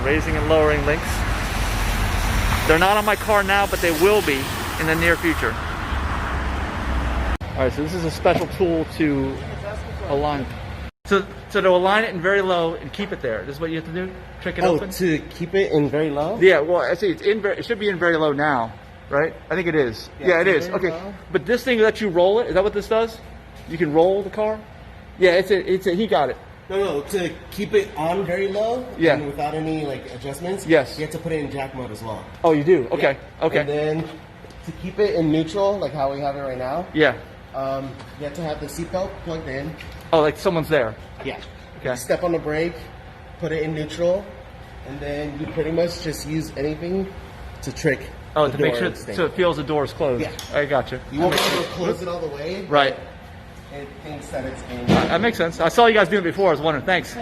raising and lowering links. They're not on my car now, but they will be in the near future. All right, so this is a special tool to align. So to align it in very low and keep it there. This is what you have to do? Trick it open? To keep it in very low? Yeah, well, I see it should be in very low now, right? I think it is. Yeah, it is. Okay, low. But this thing lets you roll it. Is that what this does? You can roll the car? Yeah, he got it. No, to keep it on very low, yeah, and without any like adjustments, yes, you have to put it in jack mode as well. Oh, you do? Okay, yeah. Okay. And then to keep it in neutral, like how we have it right now, yeah, you have to have the seatbelt plugged in. Oh, like someone's there? Yeah. Okay. You step on the brake, put it in neutral, and then you pretty much just use anything to trick. Oh, to make sure so it feels the door's closed. Yeah. I got you. You won't be able to close it all the way. Right. It thinks that it's in. That makes sense. I saw you guys doing it before. I was wondering. Thanks.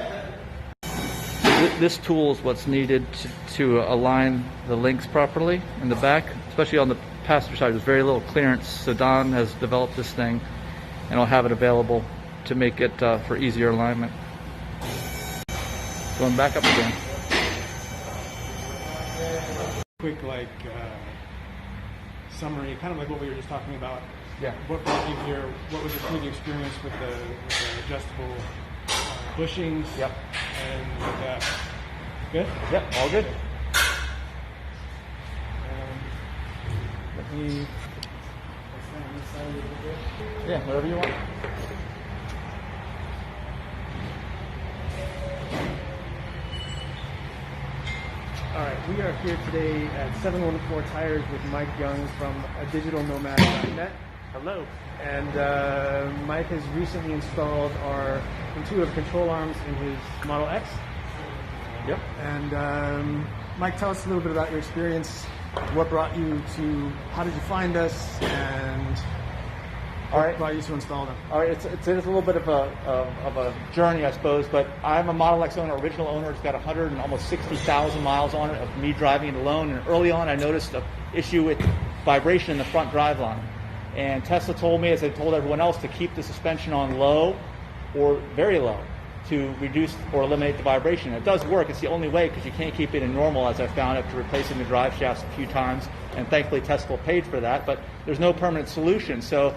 This tool is what's needed to align the links properly in the back, especially on the passenger side. There's very little clearance, so Don has developed this thing, and I'll have it available to make it for easier alignment. Going back up again. Quick, summary, kind of like what we were just talking about. Yeah. What brought you here? What was your previous experience with the adjustable bushings? Yep. And with that. Good? Yep, all good. Let me. Yeah, whatever you want. All right, we are here today at 714 Tires with Mike Young from digitalnomad.net. Hello. And Mike has recently installed our intuitive control arms in his Model X. Yep. And Mike, tell us a little bit about your experience. What brought you to, how did you find us, and what brought you to install them? All right, it's a little bit of a journey, I suppose, but I'm a Model X owner, original owner. It's got 100 and almost 60,000 miles on it of me driving it alone. And early on, I noticed an issue with vibration in the front driveline. And Tesla told me, as I told everyone else, to keep the suspension on low or very low to reduce or eliminate the vibration. It does work. It's the only way, because you can't keep it in normal, as I found after replacing the drive shafts a few times. And thankfully, Tesla paid for that. But there's no permanent solution. So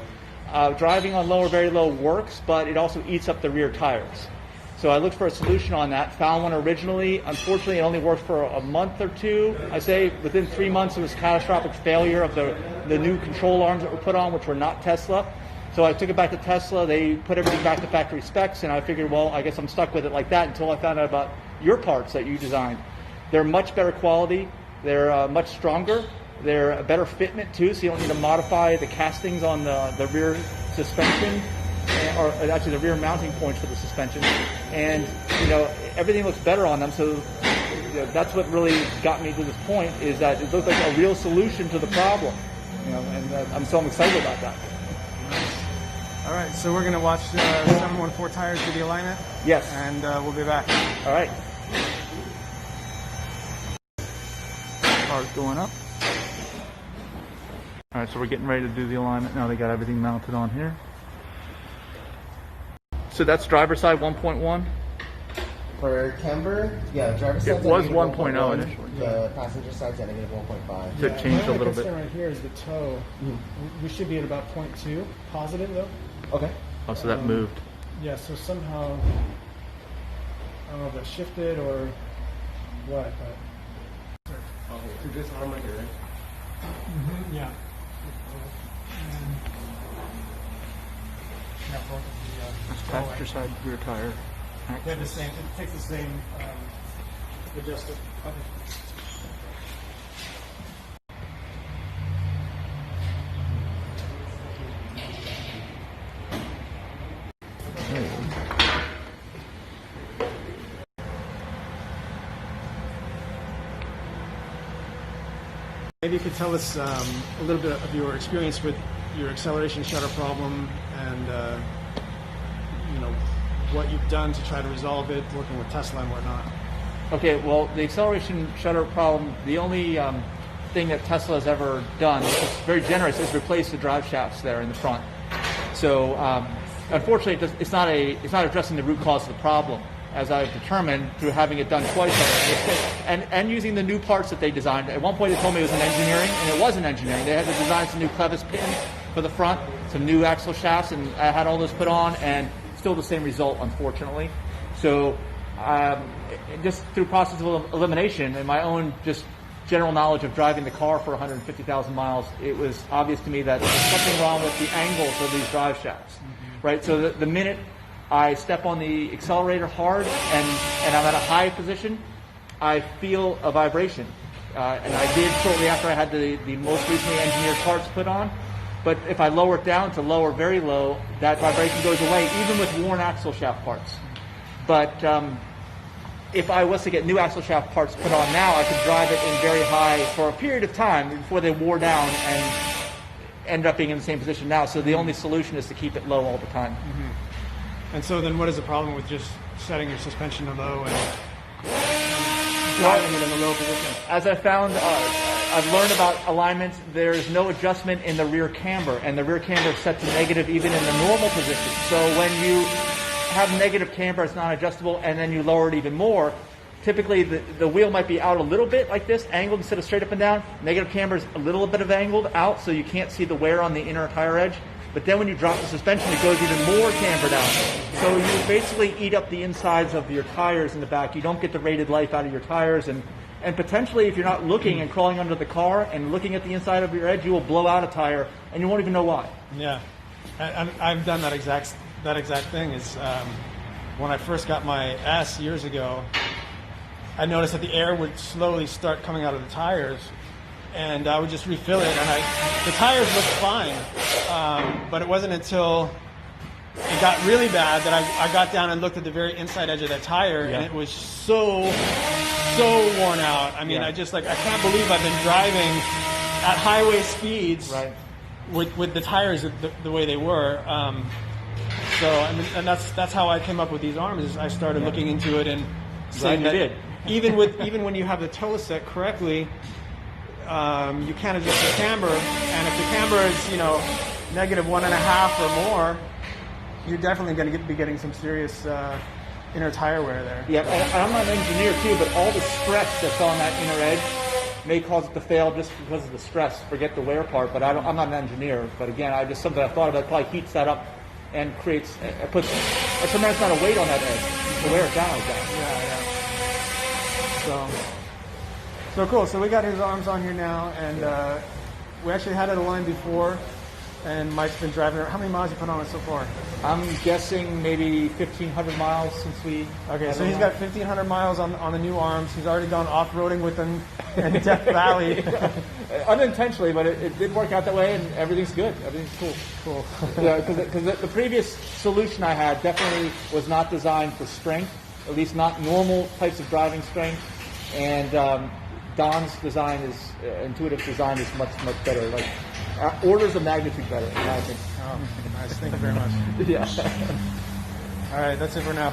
driving on low or very low works, but it also eats up the rear tires. So I looked for a solution on that, found one originally. Unfortunately, it only worked for a month or two. I say within 3 months, it was catastrophic failure of the new control arms that were put on, which were not Tesla. So I took it back to Tesla. They put everything back to factory specs, and I figured, well, I guess I'm stuck with it like that until I found out about your parts that you designed. They're much better quality. They're much stronger. They're a better fitment too, so you don't need to modify the castings on the rear suspension, or actually the rear mounting points for the suspension. And everything looks better on them. So that's what really got me to this point, is that it looks like a real solution to the problem. And I'm excited about that. All right, so we're going to watch 714 Tires do the alignment. Yes. And we'll be back. All right. Car's going up. All right, so we're getting ready to do the alignment. Now they got everything mounted on here. So that's driver side 1.1? For camber, yeah, driver side. It was 1.0 initially. The passenger side's at negative 1.5. So it changed a little bit. Right here is the toe. We should be at about 0.2 positive though. Okay. Oh, so that moved. Yeah, so somehow, I don't know if that shifted or what, but. Oh, through this arm right here, right? Mm-hmm, yeah. Yeah, both of the Passenger side rear tire. they have the same. It takes the same adjuster. Okay. Maybe you could tell us a little bit of your experience with your acceleration shutter problem, and what you've done to try to resolve it, working with Tesla and whatnot. Okay, well, the acceleration shutter problem, the only thing that Tesla has ever done, which is very generous, is replace the drive shafts there in the front. So unfortunately, it's not addressing the root cause of the problem. as I've determined through having it done twice already, and using the new parts that they designed. At one point they told me it was in engineering, and it was in engineering. They had to design some new clevis pins for the front, some new axle shafts, and I had all those put on, and still the same result, unfortunately. So just through process of elimination and my own just general knowledge of driving the car for 150,000 miles, it was obvious to me that there's something wrong with the angles of these drive shafts, right? So the minute I step on the accelerator hard and I'm at a high position, I feel a vibration. And I did shortly after I had the most recently engineered parts put on. But if I lower it down to low or very low, that vibration goes away, even with worn axle shaft parts. But if I was to get new axle shaft parts put on now, I could drive it in very high for a period of time before they wore down and end up being in the same position now. So the only solution is to keep it low all the time. And so then what is the problem with just setting your suspension to low and driving it in a low position? As I found, I've learned about alignment, there's no adjustment in the rear camber, and the rear camber is set to negative even in the normal position. So when you have negative camber, it's not adjustable, and then you lower it even more, typically the wheel might be out a little bit like this, angled instead of straight up and down. Negative camber is a little bit of angled out, so you can't see the wear on the inner tire edge. But then when you drop the suspension, it goes even more camber down. So you basically eat up the insides of your tires in the back. You don't get the rated life out of your tires, and potentially if you're not looking and crawling under the car and looking at the inside of your edge, you will blow out a tire and you won't even know why. Yeah, I've done that exact thing. Is when I first got my S years ago, I noticed that the air would slowly start coming out of the tires, and I would just refill it, and the tires looked fine, but it wasn't until it got really bad that I got down and looked at the very inside edge of that tire, and it was so worn out. I mean, I can't believe I've been driving at highway speeds with the tires the way they were. So I mean, and that's how I came up with these arms. Is I started looking into it and saying that even when you have the toe set correctly, you can't adjust the camber, and if the camber is -1.5 or more, you're definitely going to be getting some serious inner tire wear there. Yeah, and I'm not an engineer too, but all the stress that's on that inner edge may cause it to fail just because of the stress. Forget the wear part, but I'm not an engineer. But again, something I thought about, probably heats that up and puts a tremendous amount of weight on that edge to wear it down like that. Yeah. So cool. So we got his arms on here now, and we actually had it aligned before, and Mike's been driving it. How many miles you put on it so far? I'm guessing maybe 1,500 miles since we... Okay, so he's got 1,500 miles on the new arms. He's already gone off-roading with them in Death Valley. Unintentionally, but it did work out that way, and everything's good. Everything's cool. Yeah, because the previous solution I had definitely was not designed for strength, at least not normal types of driving strength, and Don's design intuitive design is much better, like orders of magnitude better, in my opinion. Oh, nice. Thank you very much. Yeah. All right, that's it for now.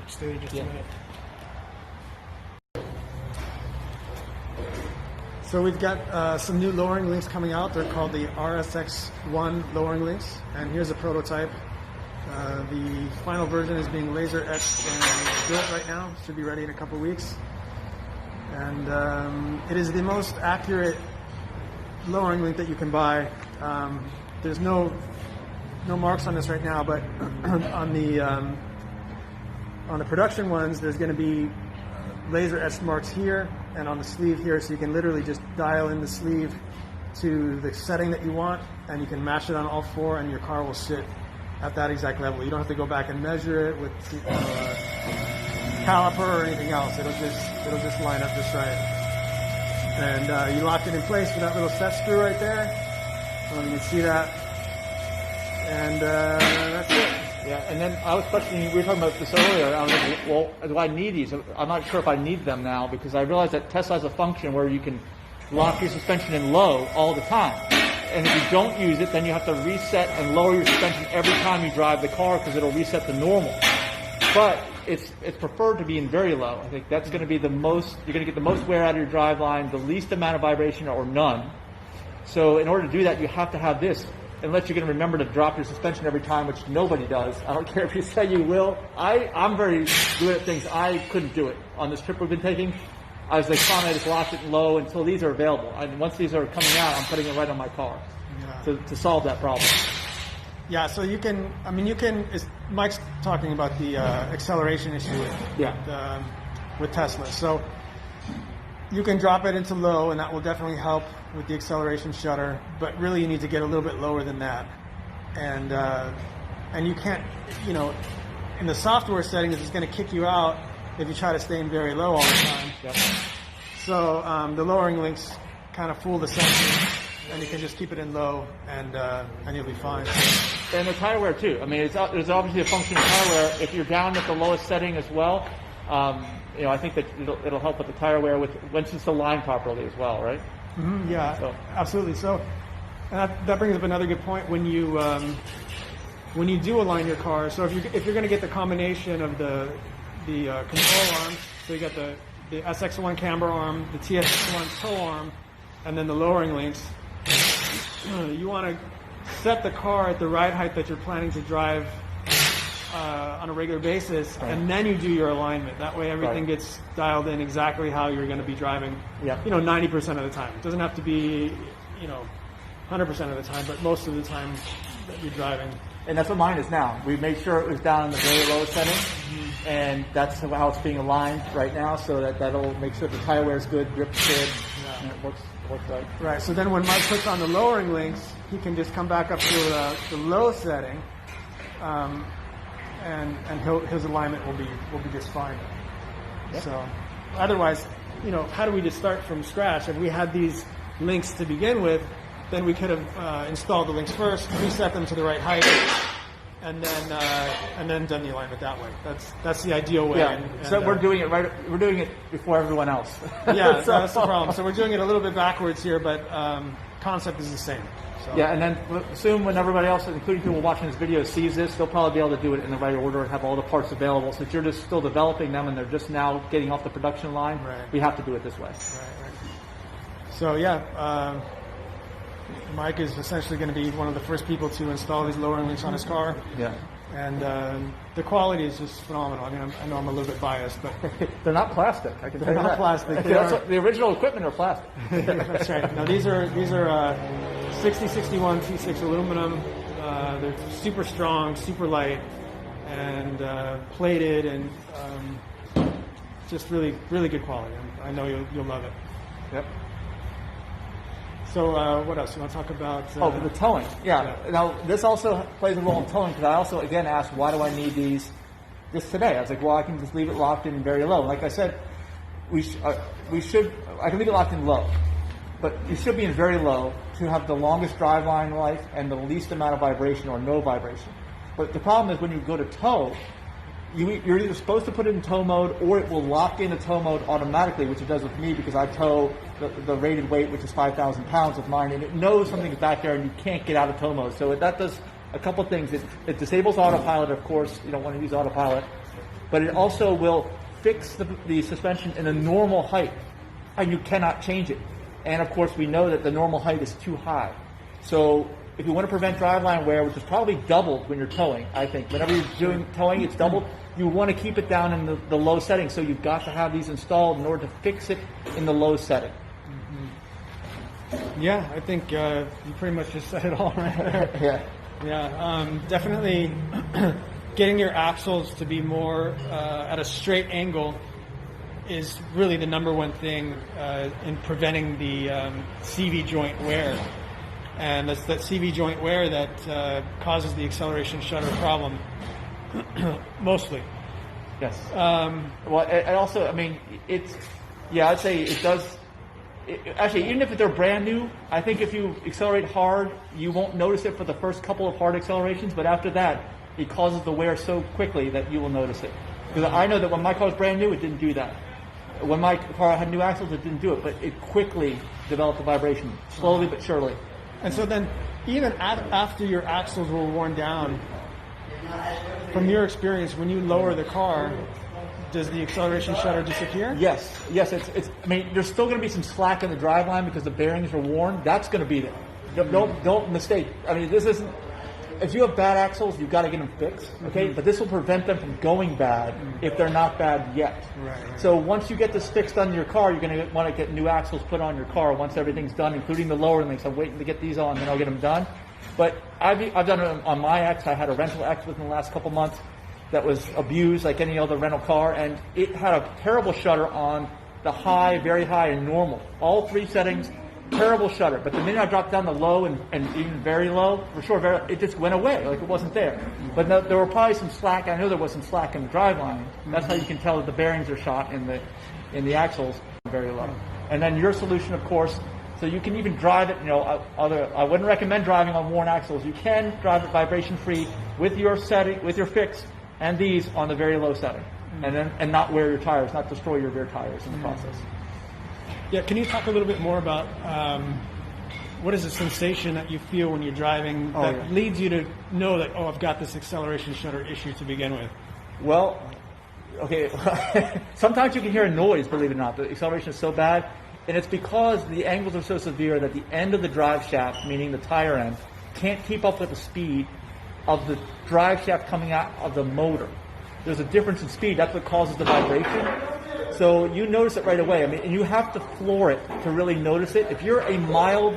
Stay just a minute. So we've got some new lowering links coming out. They're called the RSX1 lowering links, and here's a prototype. The final version is being laser etched and built right now. Should be ready in a couple weeks. And it is the most accurate lowering link that you can buy. There's no marks on this right now, but on the production ones, there's going to be laser etched marks here and on the sleeve here, so you can literally just dial in the sleeve to the setting that you want, and you can match it on all four, and your car will sit at that exact level. You don't have to go back and measure it with caliper or anything else. It'll just line up just right. And you lock it in place with that little set screw right there. You can see that, and that's it. Yeah, and then I was questioning, we were talking about this earlier, I was like, well, do I need these? I'm not sure if I need them now, because I realized that Tesla has a function where you can lock your suspension in low all the time. And if you don't use it, then you have to reset and lower your suspension every time you drive the car because it'll reset to normal. But it's preferred to be in very low. I think that's going to be the most, you're going to get the most wear out of your driveline, the least amount of vibration or none. So in order to do that, you have to have this, unless you're going to remember to drop your suspension every time, which nobody does. I don't care if you say you will. I'm very good at things. I couldn't do it. On this trip we've been taking, I was like, I just locked it low until these are available. And once these are coming out, I'm putting it right on my car to solve that problem. Yeah, so you can, Mike's talking about the acceleration issue with Tesla. So you can drop it into low, and that will definitely help with the acceleration shudder, but really you need to get a little bit lower than that. And you can't, in the software settings, it's going to kick you out if you try to stay in very low all the time. Yep. So the lowering links kind of fool the sensor, and you can just keep it in low, and you'll be fine. And the tire wear too. I mean, there's obviously a function of tire wear. If you're down at the lowest setting as well, I think that it'll help with the tire wear once it's aligned properly as well, right? Mm-hmm, yeah, so. Absolutely. So that brings up another good point. When you do align your car, so if you're going to get the combination of the control arms, so you got the SX1 camber arm, the TSX1 tow arm, and then the lowering links, you want to set the car at the ride height that you're planning to drive on a regular basis, right. And then you do your alignment. That way everything right. gets dialed in exactly how you're going to be driving, 90% of the time. It doesn't have to be, 100% of the time, but most of the time that you're driving. And that's what mine is now. We made sure it was down in the very low setting, and that's how it's being aligned right now, so that'll make sure the tire wear is good, grip's good, and it works right. Right, so then when Mike puts on the lowering links, he can just come back up to the low setting, and his alignment will be just fine. Yep. So otherwise, how do we just start from scratch? If we had these links to begin with, then we could have installed the links first, reset them to the right height, and then done the alignment that way. That's the ideal way. Yeah. So we're doing it right. We're doing it before everyone else. Yeah, so that's the problem. So we're doing it a little bit backwards here, but concept is the same. So. Yeah, and then soon when everybody else, including people watching this video, sees this, they'll probably be able to do it in the right order and have all the parts available. Since you're just still developing them and they're just now getting off the production line, right. We have to do it this way. Right. So yeah. Mike is essentially going to be one of the first people to install these lowering links on his car. Yeah. And the quality is just phenomenal. I mean, I know I'm a little bit biased, but they're not plastic. I can tell you that. They're not plastic. The original equipment are plastic. That's right. Now these are 6061 T6 aluminum. They're super strong, super light, and plated, and just really, really good quality. I know you'll love it. Yep. So what else? You want to talk about? The towing. Yeah. Now, this also plays a role in towing because I also, again, asked, why do I need these just today? I was like, well, I can just leave it locked in very low. Like I said, I can leave it locked in low, but you should be in very low to have the longest driveline life and the least amount of vibration or no vibration. But the problem is when you go to tow, you're either supposed to put it in tow mode or it will lock into tow mode automatically, which it does with me because I tow the rated weight, which is 5,000 pounds with mine, and it knows something's back there and you can't get out of tow mode. So that does a couple things. It disables autopilot, of course. You don't want to use autopilot. But it also will fix the suspension in a normal height, and you cannot change it. And, of course, we know that the normal height is too high. So if you want to prevent driveline wear, which is probably doubled when you're towing, I think. Whenever you're doing towing, it's doubled. You want to keep it down in the low setting, so you've got to have these installed in order to fix it in the low setting. Mm-hmm. Yeah, I think you pretty much just said it all right there. Yeah, definitely getting your axles to be more at a straight angle is really the number one thing in preventing the CV joint wear. And that's that CV joint wear that causes the acceleration shudder problem, mostly. Yes. Well, and also, I mean, I'd say it does. Actually, even if they're brand new, I think if you accelerate hard, you won't notice it for the first couple of hard accelerations, but after that, it causes the wear so quickly that you will notice it. Because I know that when my car was brand new, it didn't do that. When my car had new axles, it didn't do it, but it quickly developed a vibration, slowly but surely. And so then, even after your axles were worn down, from your experience, when you lower the car, does the acceleration shudder disappear? Yes. It's. I mean, there's still going to be some slack in the driveline because the bearings are worn. That's going to be there. Don't mistake. I mean, this isn't. If you have bad axles, you've got to get them fixed, okay? But this will prevent them from going bad if they're not bad yet. Right. So once you get this fixed on your car, you're going to want to get new axles put on your car once everything's done, including the lower links. I'm waiting to get these on, then I'll get them done. But I've done it on my X. I had a rental X within the last couple months that was abused like any other rental car, and it had a terrible shudder on the high, very high, and normal. All 3 settings. Terrible shudder, but the minute I dropped down the low and even very low, for sure, it just went away, like it wasn't there. But no, there were probably some slack. I know there was some slack in the driveline. That's how you can tell that the bearings are shot in the axles very low. And then your solution, of course, so you can even drive it. I wouldn't recommend driving on worn axles. You can drive it vibration free with your setting, with your fix, and these on the very low setting, and not wear your tires, not destroy your rear tires in the process. Yeah, can you talk a little bit more about what is the sensation that you feel when you're driving that leads you to know that, I've got this acceleration shudder issue to begin with? Well, okay, sometimes you can hear a noise, believe it or not. The acceleration is so bad, and it's because the angles are so severe that the end of the drive shaft, meaning the tire end, can't keep up with the speed of the drive shaft coming out of the motor. There's a difference in speed. That's what causes the vibration. So you notice it right away. I mean, and you have to floor it to really notice it. If you're a mild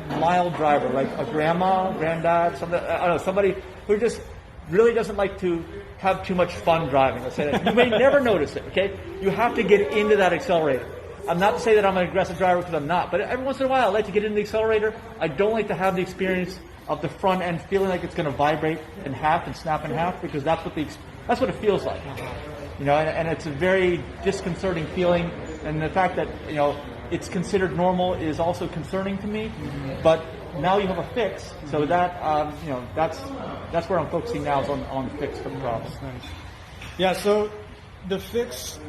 driver, like a grandma, granddad, somebody who just really doesn't like to have too much fun driving, let's say that, you may never notice it, okay? You have to get into that accelerator. I'm not to say that I'm an aggressive driver because I'm not, but every once in a while I like to get into the accelerator. I don't like to have the experience of the front end feeling like it's going to vibrate in half and snap in half, because that's what it feels like. And it's a very disconcerting feeling, and the fact that it's considered normal is also concerning to me. But now you have a fix, so that that's where I'm focusing now, is on the fix for the problem. Nice. Yeah. So the fix,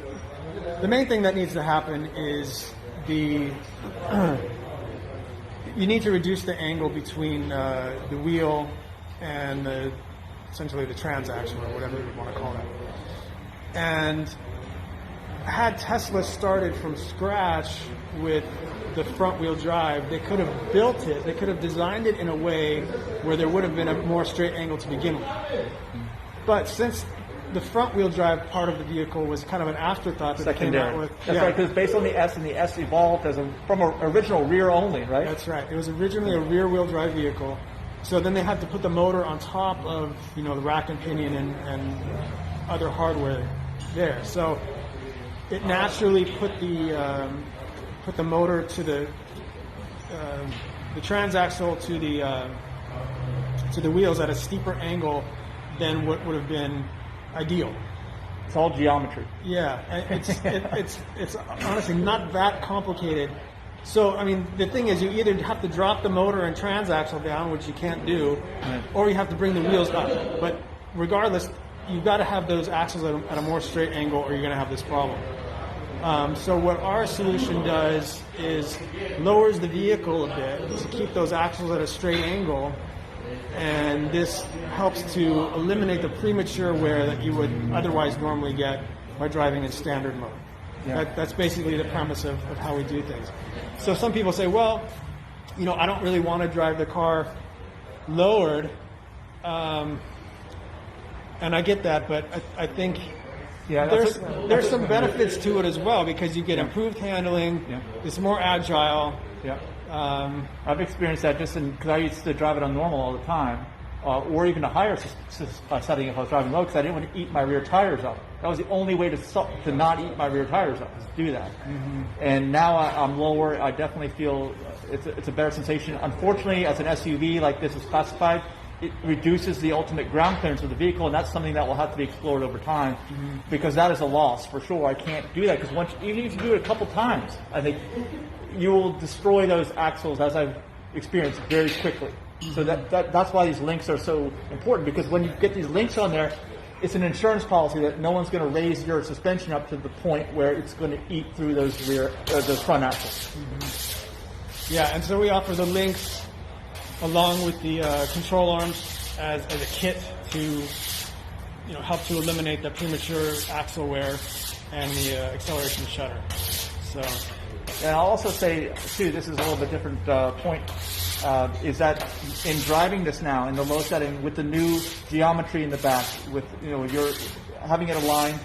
the main thing that needs to happen is you need to reduce the angle between the wheel and essentially the transaxle, or whatever you want to call it. And had Tesla started from scratch with the front wheel drive, they could have built it, they could have designed it in a way where there would have been a more straight angle to begin with. But since the front wheel drive part of the vehicle was kind of an afterthought that they came out with. That's right, because based on the S, and the S evolved from an original rear only, right? That's right. It was originally a rear wheel drive vehicle. So then they had to put the motor on top of the rack and pinion and other hardware there. So it naturally put the motor to the transaxle to the wheels at a steeper angle than what would have been ideal. It's all geometry. Yeah, it's honestly not that complicated. So, I mean, the thing is, you either have to drop the motor and transaxle down, which you can't do, or you have to bring the wheels up. But regardless, you've got to have those axles at a more straight angle, or you're going to have this problem. So what our solution does is lowers the vehicle a bit to keep those axles at a straight angle, and this helps to eliminate the premature wear that you would otherwise normally get by driving in standard mode. Yeah. That's basically the premise of how we do things. So some people say, well, I don't really want to drive the car lowered, and I get that, but I think there's some benefits to it as well, because you get improved handling, it's more agile. Yeah. I've experienced that just because I used to drive it on normal all the time, or even a higher setting if I was driving low, because I didn't want to eat my rear tires up. That was the only way to not eat my rear tires up, is to do that. Mm-hmm. And now I'm lower. I definitely feel it's a better sensation. Unfortunately, as an SUV like this is classified, it reduces the ultimate ground clearance of the vehicle, and that's something that will have to be explored over time, because that is a loss for sure. I can't do that, because even if you do it a couple times, I think you will destroy those axles, as I've experienced, very quickly. So that's why these links are so important, because when you get these links on there, it's an insurance policy that no one's going to raise your suspension up to the point where it's going to eat through those those front axles. Yeah, and so we offer the links along with the control arms as a kit to help to eliminate the premature axle wear and the acceleration shudder. So, and I'll also say too, this is a little bit different point. Is that in driving this now in the low setting with the new geometry in the back, with you're having it aligned.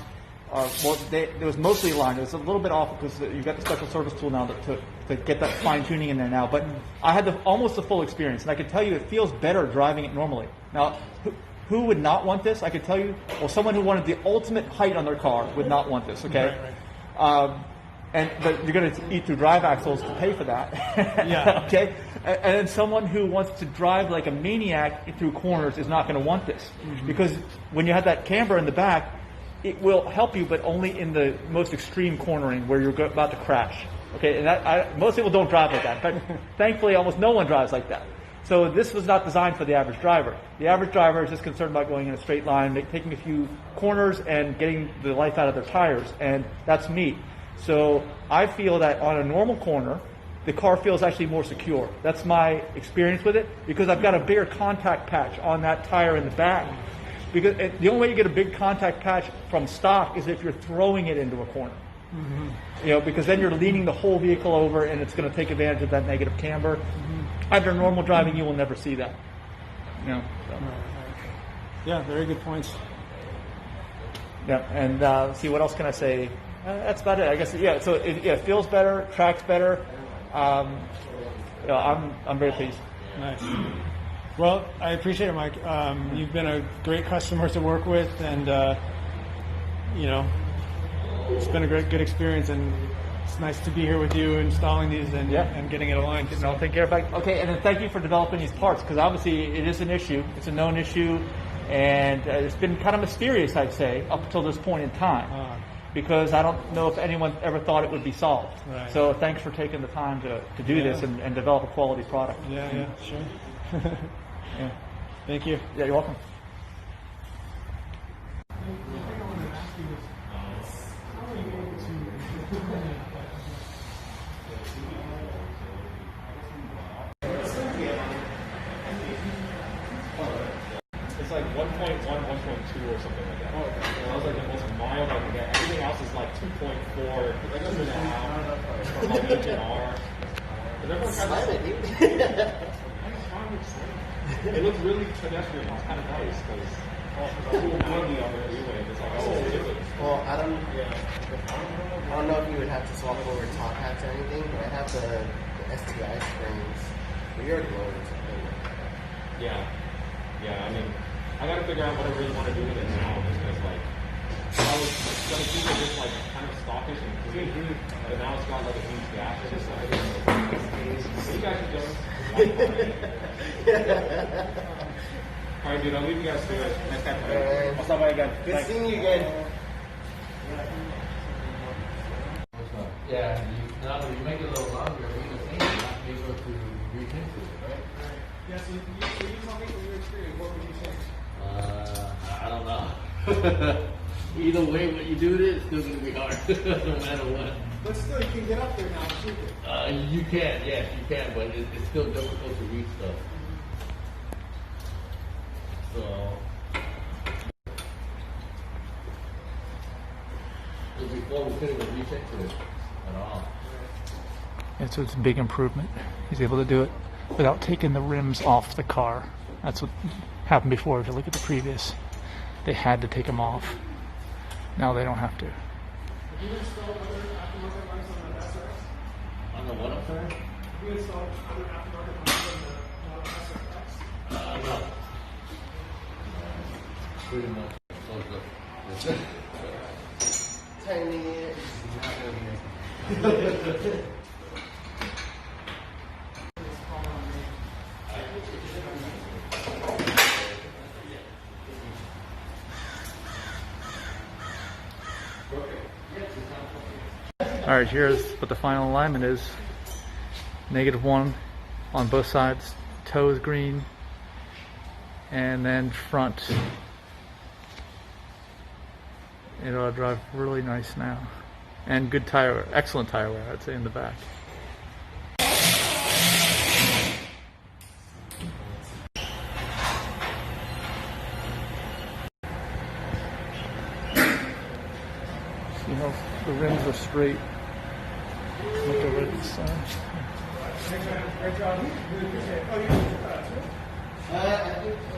It was mostly aligned. It was a little bit off because you've got the special service tool now to get that fine tuning in there now. But I had almost the full experience, and I can tell you it feels better driving it normally. Now, who would not want this? I could tell you, well, someone who wanted the ultimate height on their car would not want this. Okay. Right. But you're going to eat through drive axles to pay for that. Yeah. Okay. And then someone who wants to drive like a maniac through corners is not going to want this, because when you have that camber in the back, it will help you, but only in the most extreme cornering where you're about to crash. Okay. And most people don't drive like that, but thankfully almost no one drives like that. So this was not designed for the average driver. The average driver is just concerned about going in a straight line, taking a few corners, and getting the life out of their tires, and that's me. So I feel that on a normal corner, the car feels actually more secure. That's my experience with it, because I've got a bigger contact patch on that tire in the back. Because the only way you get a big contact patch from stock is if you're throwing it into a corner. Because then you're leaning the whole vehicle over, and it's going to take advantage of that negative camber. Under normal driving, you will never see that. So. Yeah, very good points. Yeah, and see, what else can I say? That's about it, I guess. Yeah, so it feels better, tracks better. I'm very pleased. Nice. Well, I appreciate it, Mike. You've been a great customer to work with, and it's been a good experience, and it's nice to be here with you installing these and getting it aligned. So I'll take care of it. Okay, and then thank you for developing these parts, because obviously it is an issue. It's a known issue, and it's been kind of mysterious, I'd say, up until this point in time. Because I don't know if anyone ever thought it would be solved. Right. So thanks for taking the time to do this and develop a quality product. Yeah, sure. Yeah. Thank you. Yeah, you're welcome. It's like 1.1, 1.2 or something like that. That was like the most mild I could get. Everything else is like 2.4, 2.5, from like H&R. It looks really pedestrian. It's kind of nice because it's 290 on the freeway. It's like, oh, really? Well, I don't know if you would have to swap over top hats or anything, but I have the STI springs. We already loaded something. Yeah. I mean, I gotta figure out what I really want to do with it now, just because, like, I was gonna keep it just, like, kind of stockish and clean, but now it's got, like, a huge gap in it, so I don't know. You guys should go. Alright, dude, I'll leave you guys to it. Nice catching you. What's up, again? Good seeing you again. Yeah, now that you make it a little longer, we can think you're not able to reach into it, right? Yeah, so you tell me from your experience, what would you say? I don't know. Either way, what you do it is still going to be hard, no matter what. But still, you can get up there now and shoot it. You can, yes, you can, but it's still difficult to reach stuff. So, before we couldn't even reach into it at all. Yeah, so it's a big improvement. He's able to do it without taking the rims off the car. That's what happened before. If you look at the previous, they had to take them off. Now they don't have to. Have you installed other aftermarket lights on the SRX? On the what up there? Have you installed other aftermarket lights on the SRX? No. Pretty much. Tiny. All right, here's what the final alignment is. -1 on both sides. Toe is green. And then front it'll drive really nice now. And good tire, excellent tire wear, I'd say, in the back. See how the rims are straight. Look over at this side. I think